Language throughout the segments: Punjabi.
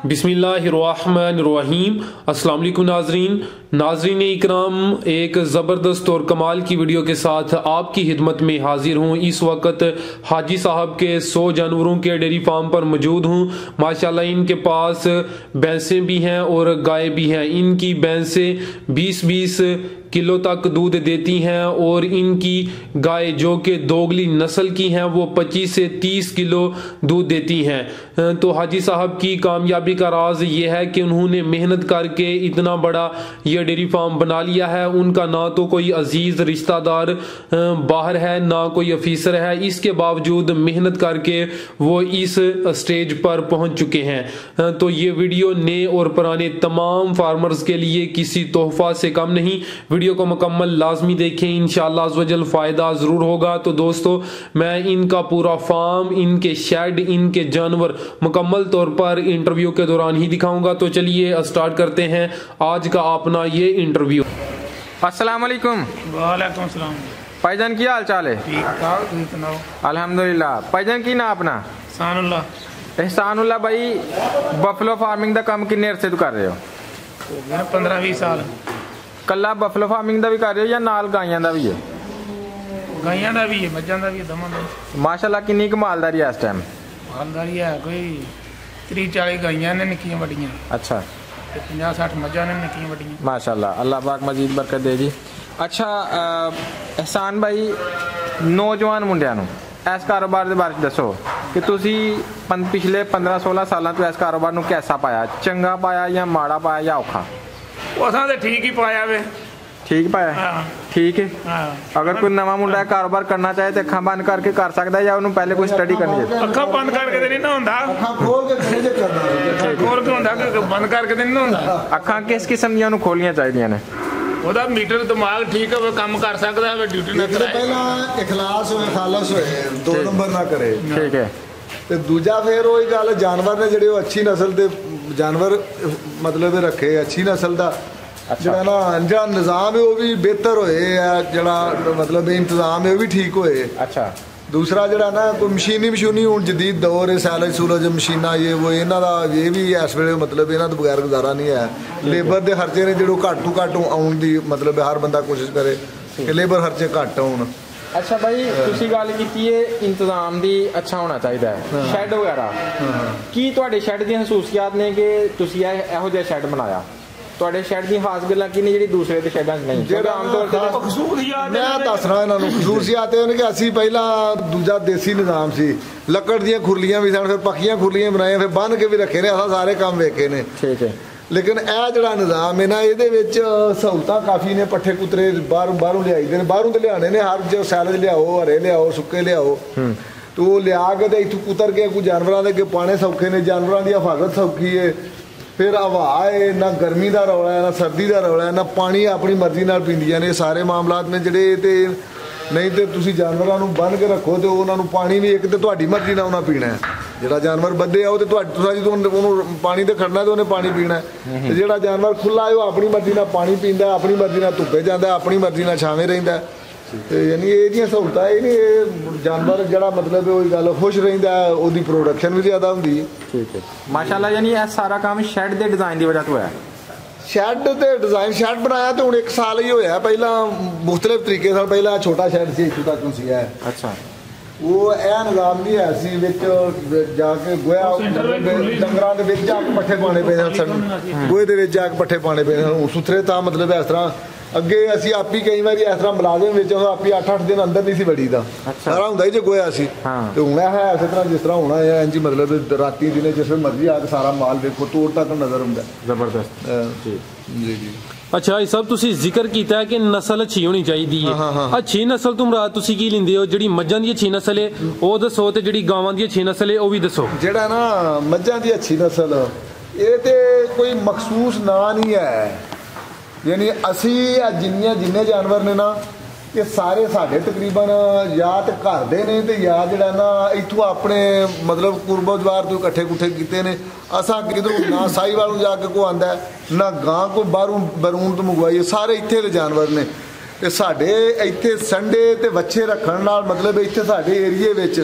बिस्मिल्लाहिर्रहमानिर्रहीम। अस्सलाम वालेकुम नाजरीन इकराम, एक ज़बरदस्त और कमाल की वीडियो के साथ आपकी खिदमत में हाजिर हूँ। इस वक्त हाजी साहब के 100 जानवरों के डेयरी फार्म पर मौजूद हूँ। माशाल्लाह इनके पास भैंसें भी हैं और गाय भी हैं। इनकी भैंसें 20-20 किलो तक दूध देती हैं और इनकी गाय जो कि दोगली नस्ल की हैं वो 25 से 30 किलो दूध देती हैं। तो हाजी साहब की कामयाबी का राज ये है कि उन्होंने मेहनत करके इतना बड़ा ये डेयरी फार्म बना लिया है। उनका ना तो कोई अजीज रिश्तेदार बाहर है, ना कोई ऑफिसर है, इसके बावजूद मेहनत करके वो इस स्टेज पर पहुंच चुके हैं। तो ये वीडियो नए और पुराने तमाम फार्मर्स के लिए किसी तोहफा से कम नहीं। वीडियो को मुकम्मल लाजमी देखें, इंशाअल्लाह अज़्वजल फ़ायदा ज़रूर होगा। तो दोस्तों, मैं इनका पूरा फार्म, इनके शेड, इनके जानवर मुकम्मल तौर पर इंटरव्यू के दौरान ही दिखाऊंगा। तो चलिए स्टार्ट करते हैं आज का अपना ये इंटरव्यू। अस्सलाम वालेकुम। वालेकुम सलाम। भाईजान की हाल चाल है? ठीक ठाक, तुम सुनाओ? अल्हम्दुलिल्लाह। भाईजान की ना अपना एहसानुल्लाह भाई, बफलो फार्मिंग का काम किन्ने अरसे तो कर रहे हो? 15-20 साल। कला बफलो फार्मिंग का भी कर रहे हो या नाल गाइयां का भी है? गाइयां का भी है, मज्जां का भी है, दोवां दा। माशाल्लाह किन्नी कमालदारी है इस टाइम? मालदारी है कोई 30-40 गाइयां ने निक्कियां बड़ियां। अच्छा। 50-60 मज्जां ने निक्कियां बड़ियां। माशाल्लाह, अल्लाह पाक मजीद बरकत दे जी। अच्छा एहसान भाई, नौजवान मुंडियां नूं इस कारोबार के बारे दसो कि तुसी पिछले 15-16 साल तो इस कारोबार नूं कैसा पाया? चंगा पाया या माड़ा पाया या औखा? असां ते ठीक ही पाया वे। ठीक पाया? हाँ। ठीक है। हाँ। अगर कोई नवा मुंडा कारोबार करना चाहे तो अखा बंद करके कर सकता है या उन्होंने पहले कोई स्टडी करनी है? अखा बंद करके तो नहीं ना हुंदा, खोल खोल के हुंदा कि बंद करके तो नहीं ना हुंदा। अखा किस किस्म ਦੀਆਂ खोलियां चाहिए ने? ਉਹਦਾ ਮੀਟਰ ਦਿਮਾਗ ਠੀਕ ਹੋਵੇ, ਕੰਮ ਕਰ ਸਕਦਾ ਹੈ, ਡਿਊਟੀ ਨਾ ਕਰਾਏ। ਪਹਿਲਾਂ ਇਖਲਾਸ ਹੋਵੇ, ਖਾਲਸ ਹੋਏ, 2 ਨੰਬਰ ਨਾ ਕਰੇ। ਠੀਕ ਹੈ। ਤੇ ਦੂਜਾ ਫੇਰ ਉਹੀ ਗੱਲ, ਜਾਨਵਰ ਨੇ ਜਿਹੜੇ ਉਹ ਅੱਛੀ ਨਸਲ ਦੇ ਜਾਨਵਰ ਮਤਲਬ ਰੱਖੇ, ਅੱਛੀ ਨਸਲ ਦਾ ਜਿਹੜਾ ਨਿਜ਼ਾਮ ਹੈ ਉਹ ਵੀ ਬਿਹਤਰ ਹੋਏ ਆ, ਜਿਹੜਾ ਮਤਲਬ ਇੰਤਜ਼ਾਮ ਹੈ ਉਹ ਵੀ ਠੀਕ ਹੋਏ। अच्छा। दूसरा ਜਿਹੜਾ ਨਾ ਕੋਈ ਮਸ਼ੀਨੀ ਹੁਣ ਜਦੀਦ ਦੌਰ ਹੈ, ਸੈਲਜ ਸੂਰਜ ਮਸ਼ੀਨਾਂ ਇਹ ਉਹ ਇਹਨਾਂ ਦਾ ਇਹ ਵੀ ਇਸ ਵੇਲੇ ਮਤਲਬ ਇਹਨਾਂ ਤੋਂ ਬਗੈਰ ਗੁਜ਼ਾਰਾ ਨਹੀਂ ਹੈ। ਲੇਬਰ ਦੇ ਖਰਚੇ ਨੇ ਜਿਹੜੇ ਘੱਟ ਤੋਂ ਘੱਟ ਆਉਣ ਦੀ ਮਤਲਬ ਹਰ ਬੰਦਾ ਕੋਸ਼ਿਸ਼ ਕਰੇ ਕਿ ਲੇਬਰ ਖਰਚੇ ਘੱਟ ਆਉਣ। अच्छा भाई, ਤੁਸੀਂ ਗੱਲ ਕੀਤੀ ਹੈ ਇੰਤਜ਼ਾਮ ਦੀ ਅੱਛਾ ਹੋਣਾ ਚਾਹੀਦਾ ਹੈ, ਸ਼ੈੱਡ ਵਗੈਰਾ। ਕੀ ਤੁਹਾਡੇ ਸ਼ੈੱਡ ਦੀਆਂ ਖਸੂਸੀਅਤ ਨੇ ਕਿ ਤੁਸੀਂ ਇਹੋ ਜਿਹਾ ਸ਼ੈੱਡ ਬਣਾਇਆ? ਤੁਹਾਡੇ ਸ਼ੈੱਡ ਦੀ ਖਾਸ ਗੱਲਾਂ ਕੀ ਨੇ ਜਿਹੜੀ ਦੂਸਰੇ ਦੇ ਸ਼ੈੱਡਾਂ 'ਚ ਨਹੀਂ? ਜਿਹੜਾ ਆਮ ਤੌਰ ਤੇ ਮੈਂ ਦੱਸ ਰਿਹਾ ਇਹਨਾਂ ਨੂੰ ਖਸੂਸੀਅਤ ਇਹ ਨੇ ਕਿ ਅਸੀਂ ਪਹਿਲਾਂ ਦੂਜਾ ਦੇਸੀ ਨਿਜ਼ਾਮ ਸੀ, ਲੱਕੜ ਦੀਆਂ ਖੁਰਲੀਆਂ ਵੀ ਸਨ, ਫਿਰ ਪੱਕੀਆਂ ਖੁਰਲੀਆਂ ਬਣਾਈਆਂ, ਫਿਰ ਬੰਨ੍ਹ ਕੇ ਵੀ ਰੱਖੇ ਨੇ, ਅਸਾਂ ਸਾਰੇ ਕੰਮ ਵੇਖੇ ਨੇ। ਠੀਕ ਹੈ। ਲੇਕਿਨ ਇਹ ਜਿਹੜਾ ਨਿਜ਼ਾਮ ਹੈ ਨਾ, ਇਹਦੇ ਵਿੱਚ ਸਹੂਲਤਾਂ ਕਾਫੀ ਨੇ। ਪੱਠੇ ਕੁਤਰੇ ਬਾਹਰੋਂ ਲਿਆਈਦੇ ਨੇ, ਬਾਹਰੋਂ ਤੇ ਲਿਆਣੇ ਨੇ, ਹਰ ਜੋ ਸੈਲਜ ਲਿਆਓ, ਹਰੇ ਲਿਆਓ, ਸੁੱਕੇ ਲਿਆਓ, ਤੇ ਉਹ ਲਿਆ ਕੇ ਤੇ ਇੱਥੋਂ ਕੁਤਰ ਕੇ ਕੋਈ ਜਾਨਵਰਾਂ ਦੇ ਅੱਗੇ ਪਾਣੇ ਸੌਖੇ ਨੇ, ਜਾਨਵਰਾਂ ਦੀ ਹਿਫਾਜ਼ਤ ਸੌਖੀ ਹੈ। ਫਿਰ ਹਵਾ ਹੈ, ਨਾ ਗਰਮੀ ਦਾ ਰੌਲਾ ਹੈ, ਨਾ ਸਰਦੀ ਦਾ ਰੌਲਾ ਹੈ, ਨਾ ਪਾਣੀ ਆਪਣੀ ਮਰਜ਼ੀ ਨਾਲ ਪੀਂਦੀਆਂ ਨੇ। ਸਾਰੇ ਮਾਮਲਾਤ ਨੇ ਜਿਹੜੇ, ਤੇ ਨਹੀਂ ਤੇ ਤੁਸੀਂ ਜਾਨਵਰਾਂ ਨੂੰ ਬੰਨ੍ਹ ਕੇ ਰੱਖੋ ਤੇ ਉਹਨਾਂ ਨੂੰ ਪਾਣੀ ਵੀ ਇੱਕ ਤੇ ਤੁਹਾਡੀ ਮਰਜ਼ੀ ਨਾਲ ਉਹਨਾਂ ਪੀਣਾ ਹੈ। ਜਿਹੜਾ ਜਾਨਵਰ ਬੱਧੇ ਆ ਉਹ ਤੇ ਤੁਸੀਂ ਜਦੋਂ ਉਹਨੂੰ ਪਾਣੀ ਤੇ ਖੜਨਾ ਤੇ ਉਹਨੇ ਪਾਣੀ ਪੀਣਾ, ਤੇ ਜਿਹੜਾ ਜਾਨਵਰ ਖੁੱਲਾ ਹੈ ਉਹ ਆਪਣੀ ਮਰਜ਼ੀ ਨਾਲ ਪਾਣੀ ਪੀਂਦਾ, ਆਪਣੀ ਮਰਜ਼ੀ ਨਾਲ ਧੁੱਪੇ ਜਾਂਦਾ, ਆਪਣੀ ਮਰਜ਼ੀ ਨਾਲ ਛਾਵੇਂ ਰਹਿੰਦਾ। ਤੇ ਯਾਨੀ ਇਹਦੀਆਂ ਸਹੂਲਤਾਂ ਇਹ ਨਹੀਂ, ਜਾਨਵਰ ਜਿਹੜਾ ਮਤਲਬ ਉਹੀ ਗੱਲ ਖੁਸ਼ ਰਹਿੰਦਾ, ਉਹਦੀ ਪ੍ਰੋਡਕਸ਼ਨ ਵੀ ਜ਼ਿਆਦਾ ਹੁੰਦੀ ਹੈ। ਠੀਕ ਹੈ। ਮਾਸ਼ਾਅੱਲਾ, ਯਾਨੀ ਇਹ ਸਾਰਾ ਕੰਮ ਸ਼ੈੱਡ ਦੇ ਡਿਜ਼ਾਈਨ ਦੀ ਵਜ੍ਹਾ ਤੋਂ ਹੋਇਆ? ਸ਼ੈੱਡ ਤੇ ਡਿਜ਼ਾਈਨ ਸ਼ੈੱਡ ਬਣਾਇਆ ਤੇ ਹੁਣ 1 ਸਾਲ ਹੀ ਹੋਇਆ। ਪਹਿਲਾਂ ਮੁਖਤਲਿਫ ਤਰੀਕੇ ਨਾਲ, ਪਹਿਲਾਂ ਛੋਟਾ ਸ਼ੈੱਡ ਸੀ, ਇੱਥੋਂ ਤੱਕ ਸੀ ਹੈ। ਅੱਛਾ। ਉਹ ਇਹ ਨਿਜ਼ਾਮ ਨਹੀਂ ਹੈ ਸੀ, ਵਿੱਚ ਜਾ ਕੇ ਗੋਇਆ ਡੰਗਰਾਂ ਦੇ ਵਿੱਚ ਜਾ ਕੇ ਪੱਠੇ ਪਾਣੇ ਪੈਂਦੇ ਸਨ, ਗੋਹੇ ਦੇ ਵਿੱਚ ਜਾ ਕੇ ਪੱਠੇ ਪਾਣੇ ਪੈਂਦੇ ਸਨ ਸੁਥਰੇ। ਤਾਂ ਮਤਲਬ ਇਸ ਤਰ੍ਹਾਂ ਅੱਗੇ ਅਸੀਂ ਆਪੀ ਕਈ ਵਾਰੀ ਇਸ ਤਰ੍ਹਾਂ ਮੁਲਾਜ਼ਮ ਵਿੱਚ ਆਪੀ 8-8 ਦਿਨ ਅੰਦਰ ਨਹੀਂ ਸੀ ਵੜੀ ਦਾ, ਸਾਰਾ ਹੁੰਦਾ ਹੀ ਜੇ ਗੋਇਆ ਸੀ। ਤੇ ਹੁਣ ਇਹ ਹੈ ਇਸੇ ਤਰ੍ਹਾਂ ਜਿਸ ਤਰ੍ਹਾਂ ਹੋਣਾ ਹੈ, ਇੰਝ ਮਤਲਬ ਰਾਤੀ ਦਿਨੇ ਜਿਸ ਵੇਲੇ ਮਰਜ਼ੀ ਆ ਕੇ ਸਾਰਾ ਮਾਲ ਵੇਖੋ, ਤੋੜ ਤੱਕ ਨਜ਼ਰ ਹੁੰਦਾ। ਜ਼ਬਰਦਸਤ। ਜੀ ਜੀ। अच्छा ये सब तुसी जिक्र किया है कि नस्ल अच्छी होनी चाहिए। अच्छी नस्ल तो मुराद तुसी की लिंदे हो? जिहड़ी मज्जां दी अच्छी नस्ल है ਉਹ दसो ते जिहड़ी गावां दी अच्छी नस्ल है ਉਹ भी दसो। ਜਿਹੜਾ ਨਾ ਮੱਝਾਂ ਦੀ ਅੱਛੀ ਨਸਲ, ਇਹ ਤੇ ਕੋਈ ਮਖਸੂਸ ਨਾਂ ਨਹੀਂ ਹੈ। ਯਾਨੀ ਅਸੀਂ ਜਿੰਨੇ ਜਾਨਵਰ ਨੇ ਨਾ, ਇਹ ਸਾਰੇ ਸਾਡੇ ਤਕਰੀਬਨ ਜਾਂ ਤੇ ਘਰ ਦੇ ਨੇ ਤੇ ਜਾਂ ਜਿਹੜਾ ਨਾ ਇੱਥੋਂ ਆਪਣੇ ਮਤਲਬ ਕੁਰਬੋ ਜਵਾਰ ਤੋਂ ਇਕੱਠੇ ਕੁੱਠੇ ਕੀਤੇ ਨੇ। ਅਸਾਂ ਕਿਧਰੋਂ ਨਾ ਸਾਹੀਵਾਲ ਨੂੰ ਜਾ ਕੇ ਕੋ ਆਂਦਾ, ਨਾ ਗਾਂ ਕੋ ਬਾਹਰੋਂ ਬਰੂਨ ਤੋਂ ਮੰਗਵਾਈਏ, ਸਾਰੇ ਇੱਥੇ ਦੇ ਜਾਨਵਰ ਨੇ। ਤੇ ਸਾਡੇ ਇੱਥੇ ਸੰਡੇ ਤੇ ਵੱਛੇ ਰੱਖਣ ਨਾਲ ਮਤਲਬ ਇੱਥੇ ਸਾਡੇ ਏਰੀਏ ਵਿੱਚ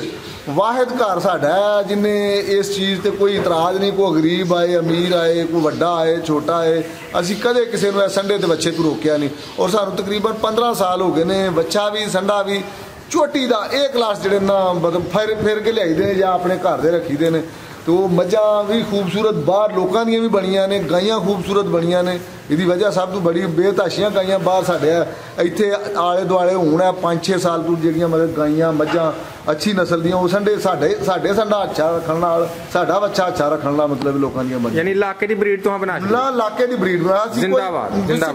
ਵਾਹਿਦ ਘਰ ਸਾਡਾ ਹੈ ਜਿਨੇ ਇਸ ਚੀਜ਼ ਤੇ ਕੋਈ ਇਤਰਾਜ਼ ਨਹੀਂ। ਕੋਈ ਗਰੀਬ ਆਏ, ਅਮੀਰ ਆਏ, ਕੋਈ ਵੱਡਾ ਆਏ, ਛੋਟਾ ਆਏ, ਅਸੀਂ ਕਦੇ ਕਿਸੇ ਨੂੰ ਸੰਡੇ ਦੇ ਬੱਚੇ ਨੂੰ ਰੋਕਿਆ ਨਹੀਂ। ਔਰ ਸਾਨੂੰ ਤਕਰੀਬਨ 15 ਸਾਲ ਹੋ ਗਏ ਨੇ, ਬੱਚਾ ਵੀ ਸੰਡਾ ਵੀ ਝੋਟੀ ਦਾ ਇਹ ਕਲਾਸ ਜਿਹੜੇ ਨਾ ਮਤਲਬ ਫਿਰ ਕੇ ਲਿਆਈਦੇ ਨੇ ਜਾਂ ਆਪਣੇ ਘਰ ਦੇ ਰੱਖੀਦੇ ਨੇ। ਤੇ ਉਹ ਮੱਝਾਂ ਵੀ ਖੂਬਸੂਰਤ ਬਾਹਰ ਲੋਕਾਂ ਦੀਆਂ ਵੀ ਬਣੀਆਂ ਨੇ, ਗਾਈਆਂ ਖੂਬਸੂਰਤ ਬਣੀਆਂ ਨੇ। ਇਹਦੀ ਵਜ੍ਹਾ ਸਭ ਤੋਂ ਬੜੀ ਬੇਤਾਸ਼ੀਆਂ ਗਾਈਆਂ ਬਾਹਰ ਸਾਡੇ ਇੱਥੇ ਆਲੇ ਦੁਆਲੇ ਹੋਣ ਹੈ 5-6 ਸਾਲ ਤੋਂ ਜਿਹੜੀਆਂ ਮਤਲਬ ਗਾਈਆਂ ਮੱਝਾਂ ਅੱਛੀ ਨਸਲ ਦੀਆਂ ਉਹ ਸਾਡੇ ਸੰਡਾ ਅੱਛਾ ਰੱਖਣ ਨਾਲ, ਸਾਡਾ ਬੱਚਾ ਅੱਛਾ ਰੱਖਣ ਨਾਲ ਮਤਲਬ ਲੋਕਾਂ ਦੀਆਂ ਬਣੀਆਂ। ਯਾਨੀ ਇਲਾਕੇ ਦੀ ਬਰੀਡ ਤੋਂ ਬਣਾ ਨਾ ਇਲਾਕੇ ਦੀ ਬਰੀਡ ਬਣਾ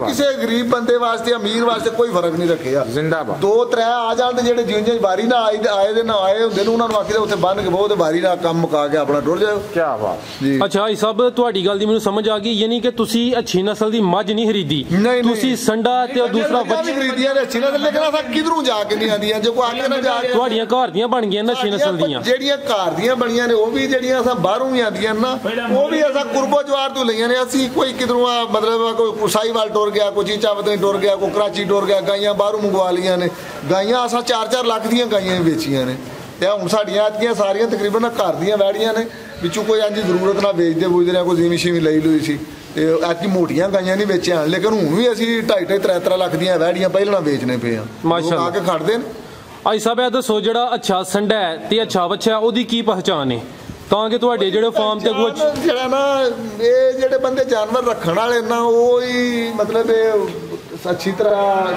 ਕਿਸੇ ਗਰੀਬ ਬੰਦੇ ਵਾਸਤੇ ਅਮੀਰ ਵਾਸਤੇ ਕੋਈ ਫਰਕ ਨਹੀਂ ਰੱਖਿਆ। ਜ਼ਿੰਦਾਬਾਦ 2-3 ਆ ਜਾਣ ਤੇ ਜਿਹੜੇ ਜਿਉਂ ਵਾਰੀ ਨਾ ਆਏ ਦੇ ਨਾ ਆਏ ਹੁੰਦੇ ਨੇ ਉਹਨਾਂ ਨੂੰ ਆਖੀਦਾ ਉੱਥੇ ਬੰਨ ਕੇ ਬਹੁਤ ਵਾਰੀ ਨਾਲ ਕੰਮ ਮੁਕਾ ਕੇ ਆਪਣਾ ਟੁਰ ਜਾਓ। ਕੀ ਬਾਤ ਜੀ। ਅੱਛਾ ਇਹ ਸਭ ਤੁਹਾਡੀ ਗੱਲ ਦੀ ਮੈਨੂੰ ਸਮਝ ਆ ਗਈ, ਯਾਨੀ ਕਿ ਤੁਸੀਂ ਅੱਛੀ ਨਸਲ ਦੀ ਮੱਝ ਨਹੀਂ ਖਰੀਦੀ, ਤੁਸੀਂ ਸੰਡਾ ਤੇ ਦੂਸਰਾ ਬੱਚੀ ਖਰੀਦੀਆਂ ਨੇ ਅੱਛੀ ਨਸਲ। ਲੇਕਿਨ ਅਸਾਂ ਕਿਧਰੋਂ ਜਾ ਕੇ ਨਹੀਂ ਆਂਦੀਆਂ ਜੋ ਕੋਈ ਆਕੇ ਨਾ ਜਾ ਕੇ ਤੁਹਾਡੀਆਂ ਘਰ ਦੀਆਂ ਬਣ ਗਈਆਂ ਅੱਛੀ ਨਸਲ ਦੀਆਂ। ਜਿਹੜੀਆਂ ਘਰ ਦੀਆਂ ਬਣੀਆਂ ਨੇ ਉਹ ਵੀ ਜਿਹੜੀਆਂ ਅਸਾਂ ਬਾਹਰੋਂ ਵੀ ਆਂਦੀਆਂ ਨਾ ਉਹ ਵੀ ਅਸਾਂ ਕੁਰਬੋ ਜਵਾਰ ਤੋਂ ਲਈਆਂ ਨੇ। ਅਸੀਂ ਕੋਈ ਕਿਧਰੋਂ ਮਤਲਬ ਕੋਈ ਸਾਈਵਾਲ ਟੁਰ ਗਿਆ, ਕੋਈ ਚੀਚਾਵਤੇ ਟੁਰ ਗਿਆ, ਕੋਈ ਕਰਾਚੀ ਟੁਰ ਗਿਆ, ਗਾਈਆਂ ਬਾਹਰੋਂ ਮੰਗਵਾ ਲਈਆਂ ਨੇ। ਗਾਈਆਂ ਅਸਾਂ 4-4 ਲੱਖ ਦੀਆਂ ਗਾਈਆਂ ਵੇਚੀਆਂ ਨੇ। ਤੇ ਹੁਣ ਸਾਡੀਆਂ ਐਤਕੀਆਂ ਸਾਰੀਆਂ ਤਕਰੀਬਨ ਘਰ ਦੀਆਂ ਵੈੜੀਆਂ ਨੇ, ਵਿੱਚੋਂ ਕੋਈ ਇੰਝ ਜ਼ਰੂਰਤ ਨਾਲ ਵੇਚਦੇ ਬੂਝਦੇ ਨੇ, ਕੋਈ ਜਿਵੇਂ ਛੀਵੀਂ ਲਈ ਸੀ। ਤੇ ਐਤਕੀ ਮੋਟੀਆਂ ਗਾਈਆਂ ਨਹੀਂ ਵੇਚੀਆਂ, ਲੇਕਿਨ ਹੁਣ ਵੀ ਅਸੀਂ 2.5-3 ਲੱਖ ਦੀਆਂ ਵੈੜੀਆਂ ਪਹਿਲਾਂ ਵੇਚਣੇ ਪਏ ਆ। ਮਾਸ਼ਾਅੱਲਾ ਆ ਕੇ ਖੜਦੇ ਨੇ। ਆਈ ਸਾਹਿਬ ਇਹ ਦੱਸੋ ਜਿਹੜਾ ਅੱਛਾ ਸੰਡਾ ਹੈ ਤੇ ਅੱਛਾ ਬੱਚਾ ਉਹਦੀ ਕੀ ਪਹਿਚਾਣ ਹੈ ਤਾਂ ਕਿ ਤੁਹਾਡੇ ਜਿਹੜੇ ਫਾਰਮ ਤੇ ਕੁਝ ਜਿਹੜਾ ਨਾ ਇਹ ਜਿਹੜੇ ਬੰਦੇ ਜਾਨਵਰ ਰੱਖਣ ਵਾਲੇ ਨਾ ਉਹ ਹੀ ਮਤਲਬ ਇਹ ਅੱਛੀ ਤਰ੍ਹਾਂ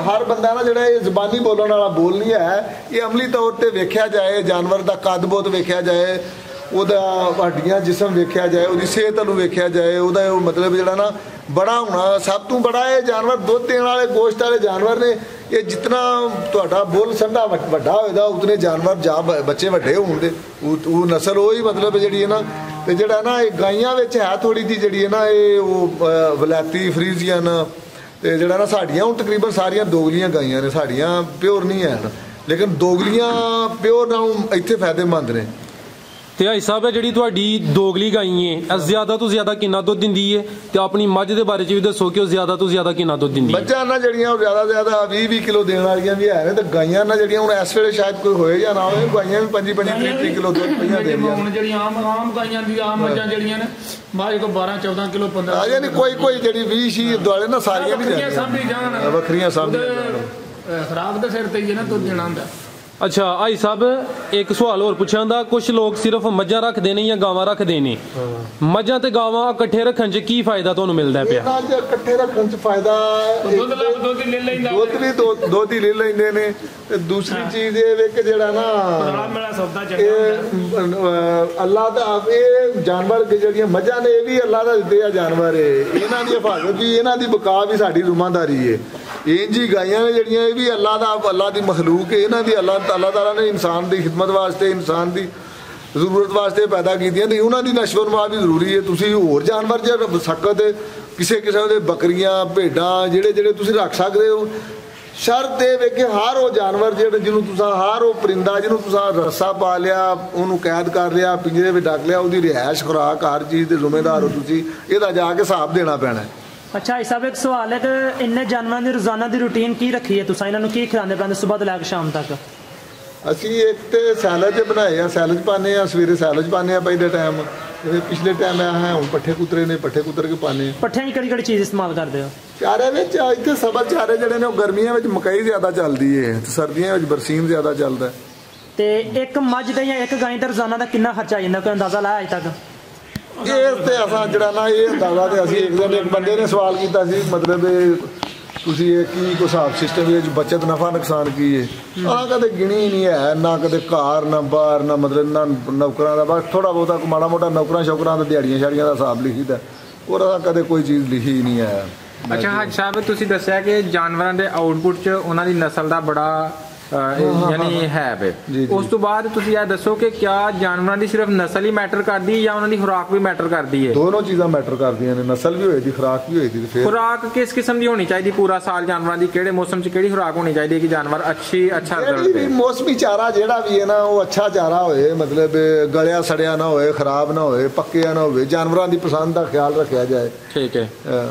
ਹਰ ਬੰਦਾ ਨਾ ਜਿਹੜਾ ਇਹ ਜ਼ਬਾਨੀ ਬੋਲਣ ਵਾਲਾ ਬੋਲ ਨਹੀਂ ਹੈ। ਇਹ ਅਮਲੀ ਤੌਰ ਤੇ ਵੇਖਿਆ ਜਾਏ, ਜਾਨਵਰ ਦਾ ਕੱਦ ਬਹੁਤ ਵੇਖਿਆ ਜਾਏ, ਉਹਦਾ ਹੱਡੀਆਂ ਜਿਸਮ ਵੇਖਿਆ ਜਾਏ, ਉਹਦੀ ਸਿਹਤ ਨੂੰ ਵੇਖਿਆ ਜਾਏ, ਉਹਦਾ ਉਹ ਮਤਲਬ ਜਿਹੜਾ ਨਾ ਬੜਾ ਹੋਣਾ ਸਭ ਤੋਂ ਬੜਾ ਇਹ ਜਾਨਵਰ ਦੁੱਧ ਦੇਣ ਵਾਲੇ ਗੋਸ਼ਤ ਵਾਲੇ ਜਾਨਵਰ ਨੇ। ਇਹ ਜਿਤਨਾ ਤੁਹਾਡਾ ਬੁੱਲ ਸੰਡਾ ਵੱਡਾ ਹੋਏਗਾ ਉਤਨੇ ਜਾਨਵਰ ਜਾਂ ਬੱਚੇ ਵੱਡੇ ਹੋਣਗੇ। ਉਹ ਨਸਲ ਉਹ ਹੀ ਮਤਲਬ ਜਿਹੜੀ ਹੈ ਨਾ। ਤੇ ਜਿਹੜਾ ਨਾ ਇਹ ਗਾਈਆਂ ਵਿੱਚ ਹੈ ਥੋੜੀ ਜਿਹੀ ਜਿਹੜੀ ਹੈ ਨਾ ਇਹ ਉਹ ਵਲੈਤੀ ਫਰੀਜ਼ੀਅਨ। ਤੇ ਜਿਹੜਾ ਨਾ ਸਾਡੀਆਂ ਹੁਣ ਤਕਰੀਬਨ ਸਾਰੀਆਂ ਦੋਗਲੀਆਂ ਗਾਈਆਂ ਨੇ, ਸਾਡੀਆਂ ਪਿਓਰ ਨਹੀਂ ਹੈ, ਲੇਕਿਨ ਦੋਗਲੀਆਂ ਪਿਓਰ ਨਾਲੋਂ ਇੱਥੇ ਫਾਇਦੇਮੰਦ ਨੇ। ਤੇ ਭਾਈ ਸਾਹਿਬ ਜਿਹੜੀ ਤੁਹਾਡੀ ਦੋਗਲੀ ਗਾਈ ਹੈ ਜ਼ਿਆਦਾ ਤੋਂ ਜ਼ਿਆਦਾ ਕਿੰਨਾ ਦੁੱਧ ਦਿੰਦੀ ਹੈ ਤੇ ਆਪਣੀ ਮੱਝ ਦੇ ਬਾਰੇ ਚ ਵੀ ਦੱਸੋ ਕਿ ਉਹ ਜ਼ਿਆਦਾ ਤੋਂ ਜ਼ਿਆਦਾ ਕਿੰਨਾ ਦੁੱਧ ਦਿੰਦੀ ਹੈ। ਮੱਝਾਂ ਨਾ ਜਿਹੜੀਆਂ ਉਹ ਜ਼ਿਆਦਾ 20 ਕਿਲੋ ਦੇਣ ਵਾਲੀਆਂ ਵੀ ਹੈ ਨੇ, ਤੇ ਗਾਈਆਂ ਨਾ ਜਿਹੜੀਆਂ ਹੁਣ ਇਸ ਵੇਲੇ ਸ਼ਾਇਦ ਕੋਈ ਹੋਏ ਜਾਂ ਨਾ ਹੋਏ, ਗਾਈਆਂ ਵੀ 25-30 ਕਿਲੋ ਦੁੱਧ ਪਈਆਂ ਦੇਣੀਆਂ। ਹੁਣ ਜਿਹੜੀਆਂ ਆਮ ਗਾਈਆਂ ਦੀ ਆਮ ਮੱਝਾਂ ਜਿਹੜੀਆਂ ਨੇ ਬਾਅਦ ਕੋ 12-14 ਕਿਲੋ 15 ਯਾਨੀ ਕੋਈ ਜਿਹੜੀ 20 ਦੁਆਲੇ ਨਾ ਸਾਰੀਆਂ ਨਹੀਂ ਜਾਂਦੀਆਂ ਵੱਖਰੀਆਂ ਸਭ ਖਰਾਬ ਦੇ ਸਿਰ ਤੇ ਹੀ ਨਾ ਦੁੱਧ ਦੇਣਾ ਹੁੰਦਾ। ਅੱਛਾ ਆਈ ਸਾਹਿਬ ਇੱਕ ਸਵਾਲ ਹੋਰ ਪੁੱਛਿਆ ਹੁੰਦਾ, ਕੁਝ ਲੋਕ ਸਿਰਫ ਮੱਝਾਂ ਰੱਖਦੇ ਨੇ ਜਾਂ ਗਾਵਾਂ ਰੱਖਦੇ ਨੇ, ਮੱਝਾਂ ਤੇ ਗਾਵਾਂ ਇਕੱਠੇ ਰੱਖਣ 'ਚ ਕੀ ਫਾਇਦਾ ਤੁਹਾਨੂੰ ਮਿਲਦਾ ਪਿਆ? ਇਕੱਠੇ ਰੱਖਣ 'ਚ ਫਾਇਦਾ ਦੁੱਧ ਹੀ ਲੈ ਲੈਂਦੇ ਨੇ। ਤੇ ਦੂਸਰੀ ਚੀਜ਼ ਇਹ ਵੇ ਕਿ ਜਿਹੜਾ ਨਾ ਅੱਲਾਹ ਦਾ ਇਹ ਜਾਨਵਰ ਜਿਹੜੀਆਂ ਮੱਝਾਂ ਨੇ ਇਹ ਵੀ ਅੱਲਾਹ ਦਾ ਦਿੱਤੇ ਆ ਜਾਨਵਰ, ਇਹਨਾਂ ਦੀ ਹਿਫਾਜ਼ਤ ਵੀ ਇਹਨਾਂ ਦੀ ਬਕਾ ਵੀ ਸਾਡੀ ਜ਼ਿੰਮੇਵਾਰੀ ਹੈ। ਇੰਝ ਹੀ ਗਾਈਆਂ ਨੇ ਜਿਹੜੀਆਂ ਇਹ ਵੀ ਅੱਲਾਹ ਦੀ ਮਖਲੂਕ ਹੈ, ਇਹਨਾਂ ਦੀ ਅੱਲਾਹ ਤਾਲਾ ਨੇ ਇਨਸਾਨ ਦੀ ਖਿਦਮਤ ਵਾਸਤੇ ਇਨਸਾਨ ਦੀ ਜ਼ਰੂਰਤ ਵਾਸਤੇ ਪੈਦਾ ਕੀਤੀਆਂ ਤੇ ਉਹਨਾਂ ਦੀ ਨਸ਼ੋ ਨਮਾ ਵੀ ਜ਼ਰੂਰੀ ਹੈ। ਤੁਸੀਂ ਹੋਰ ਜਾਨਵਰ ਜੇ ਸਖਤ ਕਿਸੇ ਦੇ ਬੱਕਰੀਆਂ ਭੇਡਾਂ ਜਿਹੜੇ ਤੁਸੀਂ ਰੱਖ ਸਕਦੇ ਹੋ, ਸ਼ਰਤ ਇਹ ਵੇ ਕਿ ਹਰ ਉਹ ਜਾਨਵਰ ਜਿਹਨੂੰ ਤੁਸੀਂ ਹਰ ਉਹ ਪਰਿੰਦਾ ਜਿਹਨੂੰ ਤੁਸੀਂ ਰੱਸਾ ਪਾ ਲਿਆ, ਉਹਨੂੰ ਕੈਦ ਕਰ ਲਿਆ, ਪਿੰਜਰੇ ਵਿੱਚ ਡੱਕ ਲਿਆ, ਉਹਦੀ ਰਿਹਾਇਸ਼ ਖੁਰਾਕ ਹਰ ਚੀਜ਼ ਦੇ ਜ਼ਿੰਮੇਦਾਰ ਹੋ ਤੁਸੀਂ। ਇਹਦਾ ਜਾ ਕੇ ਹਿਸਾਬ ਦੇਣਾ ਪੈਣਾ। ਅੱਛਾ ਇਹ ਸਭ ਇੱਕ ਸਵਾਲ ਹੈ ਕਿ ਇੰਨੇ ਜਾਨਵਰਾਂ ਦੀ ਰੋਜ਼ਾਨਾ ਦੀ ਰੂਟੀਨ ਕੀ ਰੱਖੀ ਹੈ ਤੁਸੀਂ, ਇਹਨਾਂ ਨੂੰ ਕੀ ਖਿਲਾਉਂਦੇ ਪੈਂਦੇ ਸਵੇਰ ਤੋਂ ਲੈ ਕੇ ਸ਼ਾਮ ਤੱਕ? ਅਸੀਂ ਇੱਕ ਤੇ ਸੈਲਜ ਬਣਾਏ ਆ, ਸੈਲਜ ਪਾਉਂਦੇ ਆ, ਸਵੇਰੇ ਸੈਲਜ ਪਾਉਂਦੇ ਆ ਪਹਿਲੇ ਟਾਈਮ, ਪਿਛਲੇ ਟਾਈਮ ਹੈ ਹੁਣ ਪੱਠੇ ਕੁਤਰੇ ਨੇ, ਪੱਠੇ ਕੁਤਰ ਕੇ ਪਾਉਂਦੇ ਆ। ਪੱਠਿਆਂ ਦੀ ਕਿਹੜੀ ਚੀਜ਼ ਇਸਤੇਮਾਲ ਕਰਦੇ ਹੋ? ਚਾਰੇ ਵਿੱਚ ਇੱਥੇ ਸਬਲ ਚਾਰੇ ਜਿਹੜੇ ਨੇ ਉਹ ਗਰਮੀਆਂ ਵਿੱਚ ਮਕਈ ਜ਼ਿਆਦਾ ਚੱਲਦੀ ਹੈ ਤੇ ਸਰਦੀਆਂ ਵਿੱਚ ਬਰਸੀਨ ਜ਼ਿਆਦਾ ਚੱਲਦਾ। ਤੇ ਇੱਕ ਮੱਝ ਦਾ ਜਾਂ ਇੱਕ ਗਾਂ ਦਾ ਰੋਜ਼ਾਨਾ ਦਾ ਕਿੰਨਾ ਖਰਚਾ ਆ ਜਾਂਦਾ, ਕੋਈ ਅੰਦਾਜ਼ਾ ਲਾਇਆ ਅਜੇ ਤੱਕ? ਇਹ ਤੇ ਅਸਾਂ ਜਿਹੜਾ ਨਾ ਇਹ ਅੰਦਾਜ਼ਾ ਤੇ ਅਸੀਂ ਇੱਕ ਬੰਦੇ ਨੇ ਸਵਾਲ ਕੀਤਾ ਸੀ, ਮਤਲਬ ਤੁਸੀਂ ਇਹ ਕੀ ਕੋਈ ਹਿਸਾਬ ਸਿਸਟਮ ਵਿੱਚ ਬੱਚਤ ਨਫਾ ਨੁਕਸਾਨ ਕੀ ਹੈ? ਆਹ ਕਦੇ ਗਿਣੀ ਨਹੀਂ ਹੈ, ਨਾ ਕਦੇ ਘਰ ਨਾ ਬਾਹਰ ਨਾ ਮਤਲਬ ਨਾ ਨੌਕਰਾਂ ਦਾ, ਬਸ ਥੋੜਾ ਬਹੁਤਾ ਮਾੜਾ ਮੋਟਾ ਨੌਕਰਾਂ ਸ਼ੌਕਰਾਂ ਦਾ ਦਿਹਾੜੀਆਂ ਸ਼ਾੜੀਆਂ ਦਾ ਹਿਸਾਬ ਲਿਖੀਦਾ, ਉਹਦਾ ਕਦੇ ਕੋਈ ਚੀਜ਼ ਲਿਖੀ ਨਹੀਂ ਹੈ। ਅੱਛਾ ਹਾਜੀ ਸਾਹਿਬ ਤੁਸੀਂ ਦੱਸਿਆ ਕਿ ਜਾਨਵਰਾਂ ਦੇ ਆਊਟਪੁੱਟ 'ਚ ਉਹਨਾਂ ਦੀ ਨਸਲ ਦਾ ਬੜਾ ਯਾਨੀ ਹੈ ਵੇ, ਉਸ ਤੋਂ ਬਾਅਦ ਤੁਸੀਂ ਇਹ ਦੱਸੋ ਕਿ ਕਿਆ ਜਾਨਵਰਾਂ ਦੀ ਸਿਰਫ ਨਸਲ ਹੀ ਮੈਟਰ ਕਰਦੀ ਹੈ ਜਾਂ ਉਹਨਾਂ ਦੀ ਖੁਰਾਕ ਵੀ ਮੈਟਰ ਕਰਦੀ ਹੈ? ਦੋਨੋਂ ਚੀਜ਼ਾਂ ਮੈਟਰ ਕਰਦੀਆਂ ਨੇ, ਨਸਲ ਵੀ ਹੋਏਗੀ ਖੁਰਾਕ ਵੀ ਹੋਏਗੀ। ਖੁਰਾਕ ਕਿਸ ਕਿਸਮ ਦੀ ਹੋਣੀ ਚਾਹੀਦੀ ਪੂਰਾ ਸਾਲ ਜਾਨਵਰਾਂ ਦੀ, ਕਿਹੜੇ ਮੌਸਮ 'ਚ ਕਿਹੜੀ ਖੁਰਾਕ ਹੋਣੀ ਚਾਹੀਦੀ ਕਿ ਜਾਨਵਰ ਅੱਛਾ ਰਿਜ਼ਲਟ ਦੇ? ਮੌਸਮੀ ਚਾਰਾ ਜਿਹੜਾ ਵੀ ਹੈ ਨਾ ਉਹ ਅੱਛਾ ਚਾਰਾ ਹੋਏ, ਮਤਲਬ ਗਲਿਆ ਸੜਿਆ ਨਾ ਹੋਏ, ਖਰਾਬ ਨਾ ਹੋਏ, ਪੱਕਿਆ ਨਾ ਹੋਵੇ, ਜਾਨਵਰਾਂ ਦੀ ਪਸੰਦ ਦਾ ਖਿਆਲ ਰੱਖਿਆ ਜਾਏ। ਠੀਕ ਹੈ।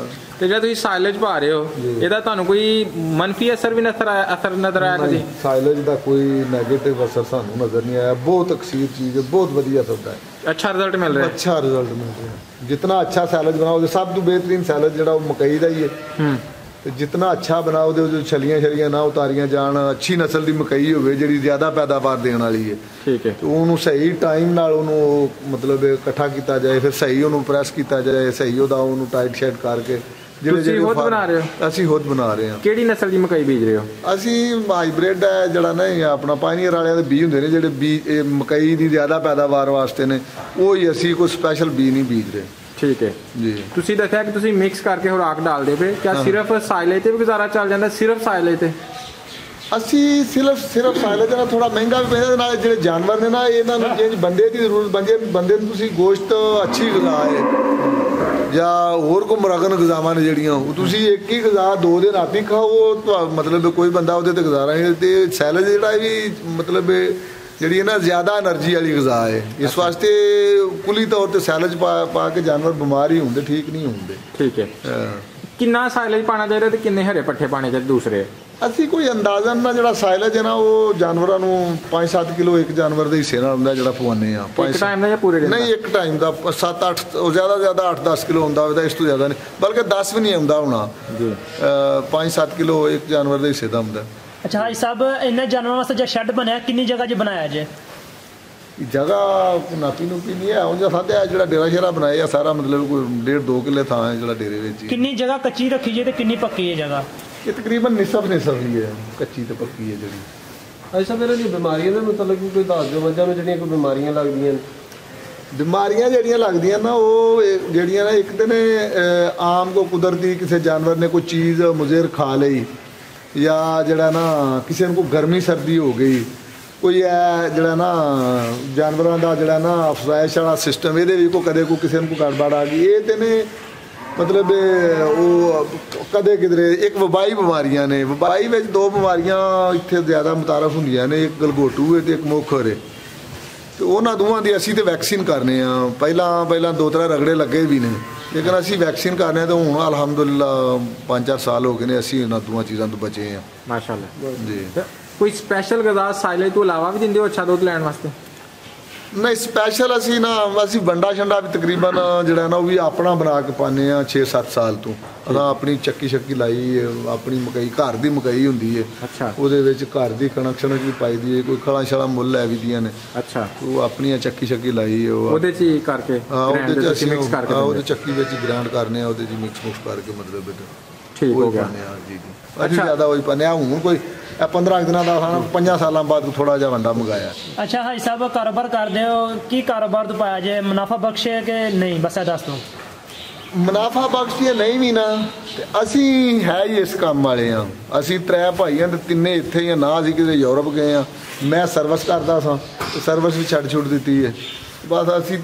ਤੇ ਜਿਹੜਾ ਤੁਸੀਂ ਸਾਇਲੇਜ ਪਾ ਰਹੇ ਹੋ ਇਹਦਾ ਤੁਹਾਨੂੰ ਕੋਈ ਮੰਨਫੀ ਅਸਰ ਵੀ ਨਜ਼ਰ ਆਇਆ ਕਦੇ? ਸਾਇਲੇਜ ਦਾ ਕੋਈ ਨੈਗੇਟਿਵ ਅਸਰ ਸਾਨੂੰ ਨਜ਼ਰ ਨਹੀਂ ਆਇਆ। ਬਹੁਤ ਅਕਸੀਰ ਚੀਜ਼ ਹੈ, ਬਹੁਤ ਵਧੀਆ ਸੌਦਾ ਹੈ, ਅੱਛਾ ਰਿਜ਼ਲਟ ਮਿਲ ਰਿਹਾ? ਅੱਛਾ ਰਿਜ਼ਲਟ ਮਿਲ ਰਿਹਾ। ਜਿਤਨਾ ਅੱਛਾ ਸਾਇਲੇਜ ਬਣਾओ, ਸਭ ਤੋਂ ਬਿਹਤਰੀਨ ਸਾਇਲੇਜ ਜਿਹੜਾ ਉਹ ਮਕਈ ਦਾ ਹੀ ਹੈ। ਤੇ ਜਿਤਨਾ ਅੱਛਾ ਬਣਾਓ ਉਹਦੇ ਛਲੀਆਂ ਨਾ ਉਤਾਰੀਆਂ ਜਾਣ, ਅੱਛੀ ਨਸਲ ਦੀ ਮਕਈ ਹੋਵੇ ਜਿਹੜੀ ਜ਼ਿਆਦਾ ਪੈਦਾਵਾਰ ਦੇਣ ਵਾਲੀ ਹੈ। ਠੀਕ ਹੈ। ਤੇ ਉਹਨੂੰ ਸਹੀ ਟਾਈਮ ਨਾਲ ਉਹਨੂੰ ਮਤਲਬ ਇਕੱਠਾ ਕੀਤਾ ਜਾਏ, ਫਿਰ ਸਹੀ ਉਹਨੂੰ ਪ੍ਰੈਸ ਕੀਤਾ ਜਾਏ, ਸਹੀ ਉਹਦਾ ਉਹਨੂੰ ਟਾਈਟ ਸ਼ੈਡ ਕਰਕੇ। ਤੁਸੀਂ ਖੁਦ ਬਣਾ ਰਹੇ ਹੋ? ਅਸੀਂ ਖੁਦ ਬਣਾ ਰਹੇ ਹਾਂ। ਕਿਹੜੀ ਨਸਲ ਦੀ ਮਕਈ ਬੀਜ ਰਹੇ ਹੋ? ਅਸੀਂ ਹਾਈਬ੍ਰਿਡ ਹੈ ਜਿਹੜਾ ਨਾ ਆਪਣਾ ਪਾਇਨੀਅਰ ਵਾਲਿਆਂ ਦੇ ਬੀਜ ਹੁੰਦੇ ਨੇ ਜਿਹੜੇ ਬੀਜ ਮਕਈ ਦੀ ਜ਼ਿਆਦਾ ਪੈਦਾਵਾਰ ਵਾਸਤੇ ਨੇ, ਉਹ ਹੀ ਅਸੀਂ ਕੋਈ ਸਪੈਸ਼ਲ ਬੀਜ ਨਹੀਂ ਬੀਜ ਰਹੇ। ਠੀਕ ਹੈ ਜੀ। ਤੁਸੀਂ ਦੱਸਿਆ ਕਿ ਤੁਸੀਂ ਮਿਕਸ ਕਰਕੇ ਖੁਰਾਕ ਡਾਲਦੇ ਪਏ, ਕਿਆ ਸਿਰਫ ਸਾਇਲੇਜ ਤੇ ਵੀ ਗੁਜ਼ਾਰਾ ਚੱਲ ਜਾਂਦਾ? ਸਿਰਫ ਸਾਇਲੇਜ ਤੇ? ਅਸੀਂ ਸਿਰਫ ਸਾਇਲੇਜ ਨਾਲ ਥੋੜਾ ਮਹਿੰਗਾ ਵੀ ਪੈਂਦਾ, ਨਾਲ ਜਿਹੜੇ ਜਾਨਵਰ ਨੇ ਨਾ ਇਹਨਾਂ ਨੂੰ ਜੇ ਬੰਦੇ ਦੀ ਜ਼ਰੂਰਤ ਬੰਦੇ ਨੂੰ ਤੁਸੀਂ ਗੋਸ਼ਤ ਅੱਛੀ ਗਜ਼ਾ ਹੈ ਜਾਂ ਹੋਰ ਕੋਈ ਮੁਰਗਨ ਗਜ਼ਾਵਾਂ ਨੇ ਜਿਹੜੀਆਂ, ਉਹ ਤੁਸੀਂ ਇੱਕ ਹੀ ਗਜ਼ਾ 2 ਦਿਨ ਰਾਤੀ ਖਾਓ, ਉਹ ਮਤਲਬ ਕੋਈ ਬੰਦਾ ਉਹਦੇ ਤੇ ਗੁਜ਼ਾਰਾ ਨਹੀਂ। ਤੇ ਸਾਇਲੇਜ ਜਿਹੜਾ ਇਹ ਵੀ ਮਤਲਬ ਜਿਹੜੀ ਹੈ ਨਾ ਜ਼ਿਆਦਾ એનર્ਜੀ ਵਾਲੀ ਗਜ਼ਾ ਹੈ, ਇਸ ਵਾਸਤੇ ਕੁਲੀ ਤੌਰ ਤੇ ਸਾਇਲੇਜ ਪਾ ਕੇ ਜਾਨਵਰ ਬਿਮਾਰ ਹੀ ਹੁੰਦੇ, ਠੀਕ ਨਹੀਂ ਹੁੰਦੇ। ਠੀਕ ਹੈ। ਕਿੰਨਾ ਸਾਇਲੇਜ ਪਾਣਾ ਚਾਹੀਦਾ ਤੇ ਕਿੰਨੇ ਹਰੇ ਪੱਠੇ ਪਾਣੇ ਚਾਹੀਦੇ ਦੂਸਰੇ? ਅਸੀਂ ਕੋਈ ਅੰਦਾਜ਼ਨ ਨਾ ਜਿਹੜਾ ਸਾਇਲੇਜ ਹੈ ਨਾ ਉਹ ਜਾਨਵਰਾਂ ਨੂੰ 5-7 ਕਿਲੋ ਇੱਕ ਜਾਨਵਰ ਦੇ ਹਿੱਸੇ ਨਾਲ ਹੁੰਦਾ ਜਿਹੜਾ ਪਵਾਉਂਦੇ ਆ। ਇੱਕ ਟਾਈਮ ਦਾ ਜਾਂ ਪੂਰੇ ਦਿਨ ਦਾ? ਨਹੀਂ, ਇੱਕ ਟਾਈਮ ਦਾ 7-8 ਜ਼ਿਆਦਾ 8-10 ਕਿਲੋ ਹੁੰਦਾ ਹੋਵੇ, ਇਸ ਤੋਂ ਜ਼ਿਆਦਾ ਨਹੀਂ, ਬਲਕਿ 10 ਵੀ ਨਹੀਂ ਆਉਂਦਾ ਹੋਣਾ ਜੀ। 5-7 ਕਿਲੋ ਇੱਕ ਜਾਨਵਰ ਦੇ ਹਿੱਸੇ ਦਾ ਹੁੰਦਾ। ਅੱਛਾ ਹਾਜੀ ਸਾਹਿਬ, ਇੰਨੇ ਜਾਨਵਰਾਂ ਵਾਸਤੇ ਜੇ ਸ਼ੈੱਡ ਬਣਿਆ ਕਿੰਨੀ ਜਗ੍ਹਾ 'ਚ ਬਣਾਇਆ ਜੇ? ਜਗ੍ਹਾ ਨਾਪੀ ਨੂਪੀ ਨਹੀਂ ਹੈ, ਉਂਝ ਸਾਡਾ ਜਿਹੜਾ ਡੇਰਾ ਸ਼ੇਰਾ ਬਣਾਇਆ ਸਾਰਾ ਮਤਲਬ ਕੋਈ 1.5-2 ਕਿੱਲੇ ਥਾਂ ਹੈ ਜਿਹੜਾ ਡੇਰੇ ਵਿੱਚ। ਕਿੰਨੀ ਜਗ੍ਹਾ ਕੱਚੀ ਰੱਖੀ ਜੇ ਤੇ ਕਿੰਨੀ ਪੱਕੀ ਹੈ ਜਗ੍ਹਾ? ਇਹ ਤਕਰੀਬਨ ਨਿਸਬ ਹੀ ਹੈ, ਕੱਚੀ ਤੇ ਪੱਕੀ ਹੈ ਜਿਹੜੀ। ਅੱਛਾ, ਫਿਰ ਇਹ ਬਿਮਾਰੀਆਂ ਦਾ ਮਤਲਬ ਕਿ ਕੋਈ ਦੱਸ ਦਿਓ ਵਜ੍ਹਾ ਨੂੰ ਜਿਹੜੀਆਂ ਕੋਈ ਬਿਮਾਰੀਆਂ ਲੱਗਦੀਆਂ? ਬਿਮਾਰੀਆਂ ਜਿਹੜੀਆਂ ਲੱਗਦੀਆਂ ਨਾ ਉਹ ਜਿਹੜੀਆਂ ਨਾ ਇੱਕ ਤੇ ਨੇ ਆਮ ਕੋ ਕੁਦਰਤੀ ਕਿਸੇ ਜਾਨਵਰ ਨੇ ਕੋਈ ਚੀਜ਼ ਮੁਜ਼ਰ ਖਾ ਲਈ, ਜਾਂ ਜਿਹੜਾ ਨਾ ਕਿਸੇ ਨੂੰ ਕੋਈ ਗਰਮੀ ਸਰਦੀ ਹੋ ਗਈ, ਕੋਈ ਇਹ ਜਿਹੜਾ ਨਾ ਜਾਨਵਰਾਂ ਦਾ ਜਿਹੜਾ ਨਾ ਅਫਜ਼ਾਇਸ਼ ਵਾਲਾ ਸਿਸਟਮ ਇਹਦੇ ਵੀ ਕਦੇ ਕੋਈ ਕਿਸੇ ਨੂੰ ਕੋਈ ਗੜਬੜ ਆ ਗਈ, ਇਹ ਤੇ ਨੇ ਮਤਲਬ ਉਹ ਕਦੇ ਕਿਧਰੇ ਇੱਕ ਵਬਾਈ ਬਿਮਾਰੀਆਂ ਨੇ। ਵਬਾਈ ਵਿੱਚ 2 ਬਿਮਾਰੀਆਂ ਇੱਥੇ ਜ਼ਿਆਦਾ ਮੁਤਾਰਫ ਹੁੰਦੀਆਂ ਨੇ, ਇੱਕ ਗਲਗੋਟੂ ਹੈ ਤੇ ਇੱਕ ਮੋਖਰ ਹੈ। ਤੇ ਉਹਨਾਂ ਦੋਵਾਂ ਦੀ ਅਸੀਂ ਤੇ ਵੈਕਸੀਨ ਕਰਨੇ ਆ। ਪਹਿਲਾਂ 2-3 ਰਗੜੇ ਲੱਗੇ ਵੀ ਨੇ, ਲੇਕਿਨ ਅਸੀਂ ਵੈਕਸੀਨ ਕਰਨੇ ਆ ਤੇ ਹੁਣ ਅਲਹਮਦੁਲਿਲਾ 5-4 ਸਾਲ ਹੋ ਗਏ ਨੇ ਅਸੀਂ ਇਹਨਾਂ ਦੋਵਾਂ ਚੀਜ਼ਾਂ ਤੋਂ ਬਚੇ ਆ ਮਾਸ਼ਾਅੱਲਾ ਜੀ। ਕੋਈ ਸਪੈਸ਼ਲ ਗਜ਼ਾ ਸਾਇਲੇਜ ਤੋਂ ਇਲਾਵਾ ਵੀ ਦਿੰਦੇ ਹੋ ਅੱਛਾ ਦੁੱਧ ਲੈਣ ਵਾਸਤੇ? ਨਹੀਂ, ਸਪੈਸ਼ਲ ਅਸੀਂ ਵੰਡਾ ਛੰਡਾ ਵੀ ਤਕਰੀਬਨ ਜਿਹੜਾ ਨਾ ਉਹ ਵੀ ਆਪਣਾ ਬਣਾ ਕੇ ਪਾਉਂਦੇ ਆ 6-7 ਸਾਲ ਤੋਂ। ਆਪਣੀ ਚੱਕੀ ਲਾਈ, ਆਪਣੀ ਮਕਈ ਘਰ ਦੀ ਮਕਈ ਹੁੰਦੀ ਹੈ। ਅੱਛਾ। ਉਹਦੇ ਵਿੱਚ ਘਰ ਦੀ ਕਨੈਕਸ਼ਨ ਵੀ ਪਾਈ ਦੀ ਹੈ, ਕੋਈ ਖਲਾ ਛਲਾ ਮੁੱਲ ਲੈ ਵੀ ਦੀਆਂ ਨੇ। ਅੱਛਾ। ਉਹ ਆਪਣੀਆਂ ਚੱਕੀ ਲਾਈ ਉਹਦੇ ਚ ਹੀ ਕਰਕੇ ਮਿਕਸ ਕਰਕੇ ਉਹਦੇ ਚੱਕੀ ਵਿੱਚ ਗ੍ਰਾਈਂਡ ਕਰਨੇ ਆ, ਉਹਦੇ ਚ ਮਿਕਸ ਕਰਕੇ ਮਤਲਬ ਠੀਕ ਹੋ ਗਿਆ ਜੀ। ਅਸੀਂ ਜ਼ਿਆਦਾ ਉਹੀ ਪਾਉਂਦੇ ਆ। ਹੁਣ ਕੋਈ 15 ਦਿਨਾਂ ਦਾ 5 ਸਾਲਾਂ ਬਾਅਦ ਥੋੜਾ ਜਿਹਾ ਵੰਡਾ ਮੰਗਾਇਆ। ਅੱਛਾ ਹਾਜੀ ਸਾਹਿਬ, ਕਾਰੋਬਾਰ ਕਰਦੇ ਹੋ, ਕੀ ਕਾਰੋਬਾਰ ਤੋਂ ਪਾਇਆ ਜੇ? ਮੁਨਾਫਾ ਬਖਸ਼ ਹੈ ਕਿ ਨਹੀਂ? ਬਸ ਇਹ ਦੱਸ ਦਿਓ। ਮੁਨਾਫਾ ਬਖਸ਼ੀਏ ਨਹੀਂ ਵੀ ਨਾ, ਤੇ ਅਸੀਂ ਹੈ ਹੀ ਇਸ ਕੰਮ ਵਾਲੇ ਆ। ਅਸੀਂ 3 ਭਾਈ ਆ ਤੇ ਤਿੰਨੇ ਇੱਥੇ ਹੀ ਆ, ਨਾ ਅਸੀਂ ਕਿਤੇ ਯੂਰਪ ਗਏ ਆ। ਮੈਂ ਸਰਵਿਸ ਕਰਦਾ ਸਾਂ, ਸਰਵਿਸ ਵੀ ਛੱਡ ਦਿੱਤੀ ਹੈ। ਬਸ ਅਸੀਂ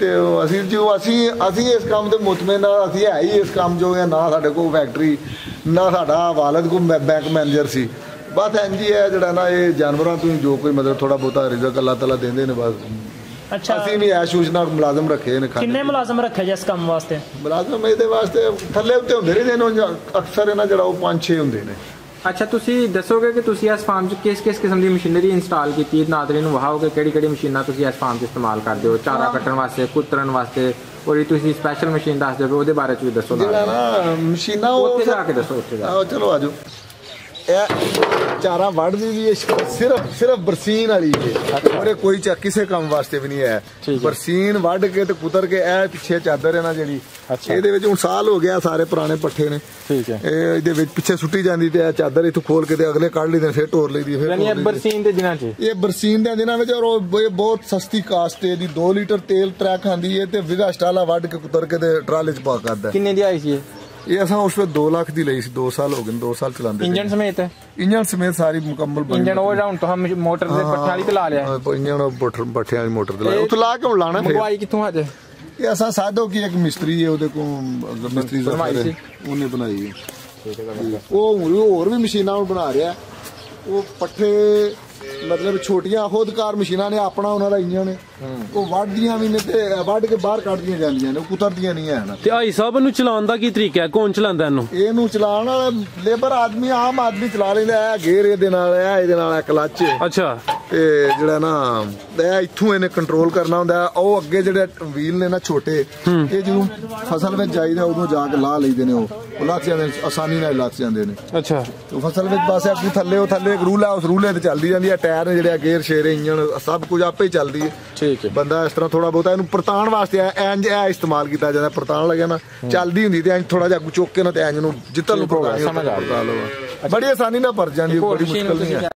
ਇਸ ਕੰਮ ਤੇ ਮੁਤਮਿਨ ਆ। ਅਸੀਂ ਹੈ ਹੀ ਇਸ ਕੰਮ ਜੋ ਹੈ, ਨਾ ਸਾਡੇ ਕੋਲ ਫੈਕਟਰੀ, ਨਾ ਸਾਡਾ ਵਾਲਦ ਕੋਈ ਬੈਂਕ ਮੈਨੇਜਰ ਸੀ। ਬਸ ਇੰਝ ਹੀ ਹੈ ਜਿਹੜਾ ਨਾ ਇਹ ਜਾਨਵਰਾਂ ਤੋਂ ਜੋ ਕੋਈ ਮਤਲਬ ਥੋੜਾ ਬਹੁਤਾ ਰਿਜ਼ਕ ਅੱਲਾਹ ਤਾਲਾ ਦਿੰਦੇ ਨੇ ਬਸ। ਅੱਛਾ। ਅਸੀਂ ਵੀ ਐਸ਼ ਨਾਲ ਮੁਲਾਜ਼ਮ ਰੱਖੇ ਨੇ। ਕਿੰਨੇ ਮੁਲਾਜ਼ਮ ਰੱਖੇ ਜੇ ਇਸ ਕੰਮ ਵਾਸਤੇ? ਮੁਲਾਜ਼ਮ ਇਹਦੇ ਵਾਸਤੇ ਥੱਲੇ ਉੱਤੇ ਹੁੰਦੇ ਨੇ ਅਕਸਰ ਇਹਨਾਂ ਜਿਹੜਾ ਉਹ 5-6 ਹੁੰਦੇ ਨੇ। ਅੱਛਾ, ਤੁਸੀਂ ਦੱਸੋਗੇ ਕਿ ਤੁਸੀਂ ਇਸ ਫਾਰਮ 'ਚ ਕਿਸ ਕਿਸਮ ਦੀ ਮਸ਼ੀਨਰੀ ਇੰਸਟਾਲ ਕੀਤੀ? ਨਾਜ਼ਰੀਨ ਨੂੰ ਵਹਾਓਗੇ ਕਿਹੜੀ ਮਸ਼ੀਨਾਂ ਤੁਸੀਂ ਇਸ ਫਾਰਮ 'ਚ ਇਸਤੇਮਾਲ ਕਰਦੇ ਹੋ? ਚਾਰਾ ਕੱਟਣ ਵਾਸਤੇ, ਕੁਤਰਨ ਵਾਸਤੇ, ਔਰ ਤੁਸੀਂ ਸਪੈਸ਼ਲ ਮਸ਼ੀਨ ਦੱਸ ਦਿਓ, ਉਹਦੇ ਬਾਰੇ 'ਚ ਵੀ ਦੱਸੋ। ਜਿਹੜਾ ਨਾ ਮਸ਼ੀਨਾਂ ਉੱਥੇ ਜਾ ਕੇ ਦੱਸੋ। ਉੱਥੇ ਜਾ ਚਲੋ ਆਜੋ। ਇਹ ਚਾਰਾ ਵੱਢਦੀ ਵੀ ਸਿਰਫ ਬਰਸੀਨ ਵਾਲੀ ਹੈ, ਔਰ ਕੋਈ ਕਿਸੇ ਕੰਮ ਵਾਸਤੇ ਵੀ ਨਹੀਂ ਹੈ। ਬਰਸੀਨ ਵੱਢ ਕੇ ਤੇ ਕੁਤਰ ਕੇ ਇਹ ਪਿੱਛੇ ਚਾਦਰ ਹੈ ਨਾ ਜਿਹੜੀ, ਇਹਦੇ ਵਿੱਚ ਹੁਣ ਸਾਲ ਹੋ ਗਿਆ, ਸਾਰੇ ਪੁਰਾਣੇ ਪੱਠੇ ਨੇ। ਠੀਕ ਹੈ। ਇਹਦੇ ਵਿੱਚ ਪਿੱਛੇ ਸੁੱਟੀ ਜਾਂਦੀ ਤੇ ਇਹ ਚਾਦਰ ਇੱਥੋਂ ਖੋਲ ਕੇ ਤੇ ਅਗਲੇ ਕੱਢ ਲਈਦੇ, ਫਿਰ ਢੋਰ ਲਈਦੀ। ਫਿਰ ਬਰਸੀਨ ਦੇ ਦਿਨਾਂ 'ਚ ਇਹ ਬਰਸੀਨ ਦੇ ਦਿਨਾਂ ਵਿੱਚ ਔਰ ਬਹੁਤ ਸਸਤੀ ਕਾਸਟ ਹੈ ਦੀ। 2 ਲੀਟਰ ਤੇਲ ਟਰੈ ਖਾਂਦੀ ਹੈ ਤੇ ਵਿਗਾ ਸਟਾਲਾ ਵੱਢ ਕੇ ਕੁਤਰ ਕੇ ਤੇ ਟਰਾਲੇ 'ਚ ਪਾ ਕਰਦਾ। ਕਿੰਨੇ ਦੀ ਆਈ ਸੀ ਇਹ? ਅਸਾਂ ਉਸ ਵੇਲੇ 2 ਲੱਖ ਦੀ ਲਈ ਸੀ। 2 ਸਾਲ ਹੋ ਗਏ, 2 ਸਾਲ ਚਲਾਉਂਦੇ। ਇੰਜਨ ਸਮੇਤ ਸਾਰੀ ਮੁਕੰਮਲ ਬਣੀ। ਇੰਜਨ ਉਹ ਰਾਉਂਡ ਤੋਂ ਮੋਟਰ ਦੇ ਪੱਠਿਆਂ ਵਾਲੀ ਤੇ ਲਾ ਲਿਆ। ਇੰਜਨ ਪੱਠਿਆਂ ਵਾਲੀ ਮੋਟਰ ਤੇ ਲਾਇਆ। ਉੱਥੇ ਲਾ ਕੇ ਲਾਣਾ। ਮੰਗਵਾਈ ਕਿੱਥੋਂ ਅੱਜ? ਇਹ ਅਸਾਂ ਸਾਡੋ ਕੀ ਇੱਕ ਮਿਸਤਰੀ ਹੈ, ਉਹਦੇ ਕੋਲ ਮਿਸਤਰੀ ਉਹਨੇ ਬਣਾਈ ਹੈ। ਉਹ ਹੋਰ ਵੀ ਮਸ਼ੀਨਾਂ ਬਣਾ ਰਿਹਾ। ਉਹ ਪੱਠੇ ਮਤਲਬ ਛੋਟੀਆਂ ਖੁਦਕਾਰ ਮਸ਼ੀਨਾਂ ਨੇ ਆਪਣਾ ਉਹਨਾਂ ਦਾ ਇੰਜਣ ਉਹ ਵੱਢਦੀਆਂ ਵੀ ਨੇ ਤੇ ਵੱਢ ਕੇ ਬਾਹਰ ਕੱਢਦੀਆਂ ਜਾਂਦੀਆਂ ਨੇ, ਉਹ ਕੁਤਰਦੀਆਂ ਨਹੀਂ ਹਨ। ਤੇ ਭਾਈ ਸਾਹਿਬ ਇਹਨੂੰ ਚਲਾਉਣ ਦਾ ਕੀ ਤਰੀਕਾ ਹੈ, ਕੌਣ ਚਲਾਉਂਦਾ ਇਹਨੂੰ ਚਲਾਉਣ ਵਾਲਾ ਲੇਬਰ ਆਦਮੀ, ਆਮ ਆਦਮੀ ਚਲਾ ਲੈਂਦਾ। ਇਹ ਗੇਅਰ ਇਹਦੇ ਨਾਲ, ਇਹਦੇ ਨਾਲ ਕਲੱਚ। ਅੱਛਾ। ਤੇ ਜਿਹੜਾ ਨਾ ਇਹ ਇੱਥੋਂ ਇਹਨੇ ਕੰਟਰੋਲ ਕਰਨਾ ਹੁੰਦਾ। ਉਹ ਅੱਗੇ ਜਿਹੜੇ ਵੀਲ ਨੇ ਨਾ ਛੋਟੇ, ਇਹ ਜਦੋਂ ਫਸਲ ਵਿੱਚ ਜਾਈਦਾ ਉਦੋਂ ਜਾ ਕੇ ਲਾ ਲਈਦੇ ਨੇ, ਉਹ ਲੱਥ ਜਾਂਦੇ ਨੇ, ਆਸਾਨੀ ਨਾਲ ਲੱਥ ਜਾਂਦੇ ਨੇ। ਅੱਛਾ। ਫਸਲ ਵਿੱਚ ਬਸ ਅੱਗੇ ਥੱਲੇ ਇੱਕ ਰੂਲ ਆ, ਉਸ ਰੂਲੇ ਤੇ ਚੱਲਦੀ ਜਾਂਦੀ ਹੈ। ਟਾਇਰ ਨੇ ਜਿਹੜੇ ਗੇਅਰ ਸ਼ੇਰੇ ਇੰਜਣ ਸਭ ਕੁਝ ਆਪੇ ਹੀ ਚੱਲਦੀ ਹੈ। ਠੀਕ ਹੈ। ਬੰਦਾ ਇਸ ਤਰ੍ਹਾਂ ਥੋੜਾ ਬਹੁਤਾ ਇਹਨੂੰ ਪਰਤਾਣ ਵਾਸਤੇ ਇੰਜ ਇਹ ਇਸਤੇਮਾਲ ਕੀਤਾ ਜਾਂਦਾ। ਪਰਤਾਣ ਲੱਗਿਆ ਨਾ ਚੱਲਦੀ ਹੁੰਦੀ ਤੇ ਇੰਜ ਥੋੜਾ ਜਿਹਾ ਚੁੱਕ ਕੇ ਨਾ ਤੇ ਇੰਜ ਨੂੰ ਜਿੱਤਣ ਨੂੰ ਸਮਝ ਆ ਬੜੀ ਆਸਾਨੀ ਨਾਲ ਭਰ ਜਾਂਦੀ, ਬੜੀ ਮੁਸ਼ਕਲ ਨਹੀਂ ਹੈ।